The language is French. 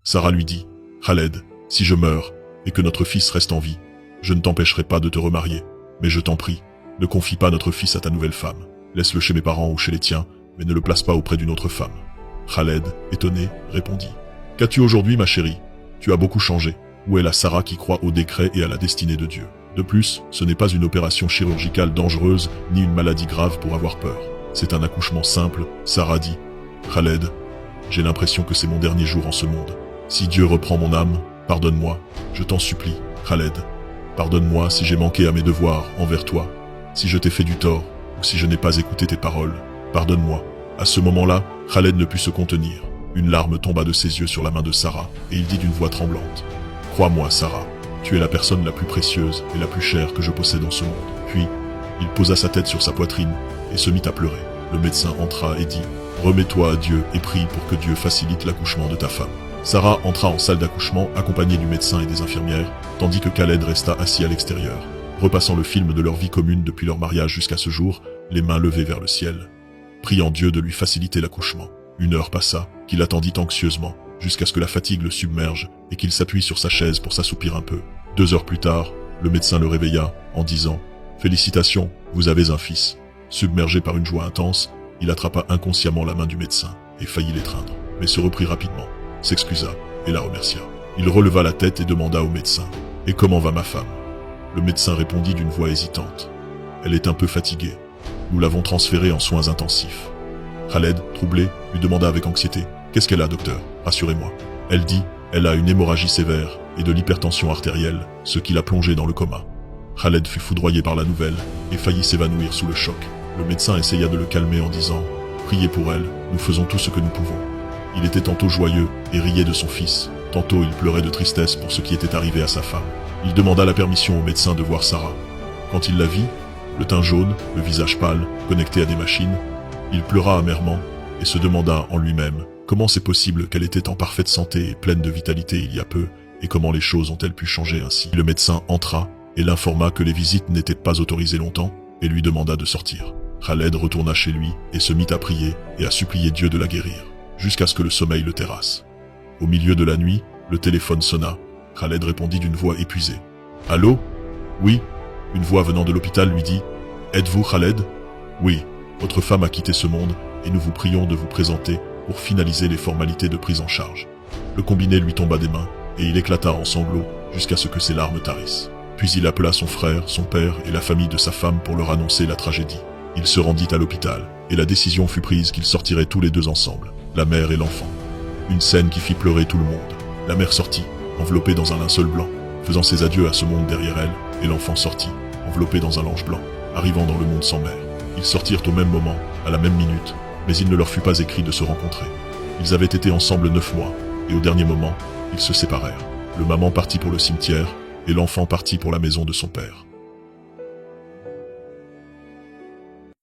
Sarah lui dit, « Khaled, si je meurs, et que notre fils reste en vie, je ne t'empêcherai pas de te remarier, mais je t'en prie, ne confie pas notre fils à ta nouvelle femme. Laisse-le chez mes parents ou chez les tiens, mais ne le place pas auprès d'une autre femme. » Khaled, étonné, répondit, « Qu'as-tu aujourd'hui, ma chérie? Tu as beaucoup changé. Où est la Sarah qui croit au décret et à la destinée de Dieu? De plus, ce n'est pas une opération chirurgicale dangereuse, ni une maladie grave pour avoir peur. C'est un accouchement simple. » Sarah dit, « Khaled, j'ai l'impression que c'est mon dernier jour en ce monde. Si Dieu reprend mon âme, pardonne-moi, je t'en supplie, Khaled. Pardonne-moi si j'ai manqué à mes devoirs envers toi, si je t'ai fait du tort, ou si je n'ai pas écouté tes paroles. Pardonne-moi. » À ce moment-là, Khaled ne put se contenir. Une larme tomba de ses yeux sur la main de Sarah, et il dit d'une voix tremblante, « Crois-moi, Sarah, tu es la personne la plus précieuse et la plus chère que je possède dans ce monde. » Puis, il posa sa tête sur sa poitrine et se mit à pleurer. Le médecin entra et dit, « Remets-toi à Dieu et prie pour que Dieu facilite l'accouchement de ta femme. » Sarah entra en salle d'accouchement accompagnée du médecin et des infirmières, tandis que Khaled resta assis à l'extérieur, repassant le film de leur vie commune depuis leur mariage jusqu'à ce jour, les mains levées vers le ciel, priant Dieu de lui faciliter l'accouchement. Une heure passa, qu'il attendit anxieusement, jusqu'à ce que la fatigue le submerge et qu'il s'appuie sur sa chaise pour s'assoupir un peu. 2 heures plus tard, le médecin le réveilla en disant « Félicitations, vous avez un fils. » Submergé par une joie intense, il attrapa inconsciemment la main du médecin et faillit l'étreindre, mais se reprit rapidement, s'excusa et la remercia. Il releva la tête et demanda au médecin « Et comment va ma femme ?» Le médecin répondit d'une voix hésitante « Elle est un peu fatiguée. Nous l'avons transférée en soins intensifs. » Khaled, troublé, lui demanda avec anxiété « Qu'est-ce qu'elle a, docteur? Rassurez-moi. » Elle dit « Elle a une hémorragie sévère et de l'hypertension artérielle, ce qui l'a plongée dans le coma. » Khaled fut foudroyé par la nouvelle et faillit s'évanouir sous le choc. Le médecin essaya de le calmer en disant « Priez pour elle, nous faisons tout ce que nous pouvons. » Il était tantôt joyeux et riait de son fils, tantôt il pleurait de tristesse pour ce qui était arrivé à sa femme. Il demanda la permission au médecin de voir Sarah. Quand il la vit, le teint jaune, le visage pâle, connecté à des machines, il pleura amèrement et se demanda en lui-même comment c'est possible qu'elle était en parfaite santé et pleine de vitalité il y a peu, et comment les choses ont-elles pu changer ainsi. Le médecin entra et l'informa que les visites n'étaient pas autorisées longtemps et lui demanda de sortir. Khaled retourna chez lui et se mit à prier et à supplier Dieu de la guérir, jusqu'à ce que le sommeil le terrasse. Au milieu de la nuit, le téléphone sonna. Khaled répondit d'une voix épuisée. « Allô? Oui ?» Une voix venant de l'hôpital lui dit « Êtes-vous Khaled? Oui, votre femme a quitté ce monde et nous vous prions de vous présenter pour finaliser les formalités de prise en charge. » Le combiné lui tomba des mains et il éclata en sanglots jusqu'à ce que ses larmes tarissent. Puis il appela son frère, son père et la famille de sa femme pour leur annoncer la tragédie. Il se rendit à l'hôpital et la décision fut prise qu'ils sortiraient tous les deux ensemble, la mère et l'enfant. Une scène qui fit pleurer tout le monde. La mère sortit, enveloppée dans un linceul blanc, faisant ses adieux à ce monde derrière elle, et l'enfant sortit, enveloppé dans un linge blanc, arrivant dans le monde sans mère. Ils sortirent au même moment, à la même minute, mais il ne leur fut pas écrit de se rencontrer. Ils avaient été ensemble 9 mois, et au dernier moment, ils se séparèrent. Le maman partit pour le cimetière, et l'enfant partit pour la maison de son père.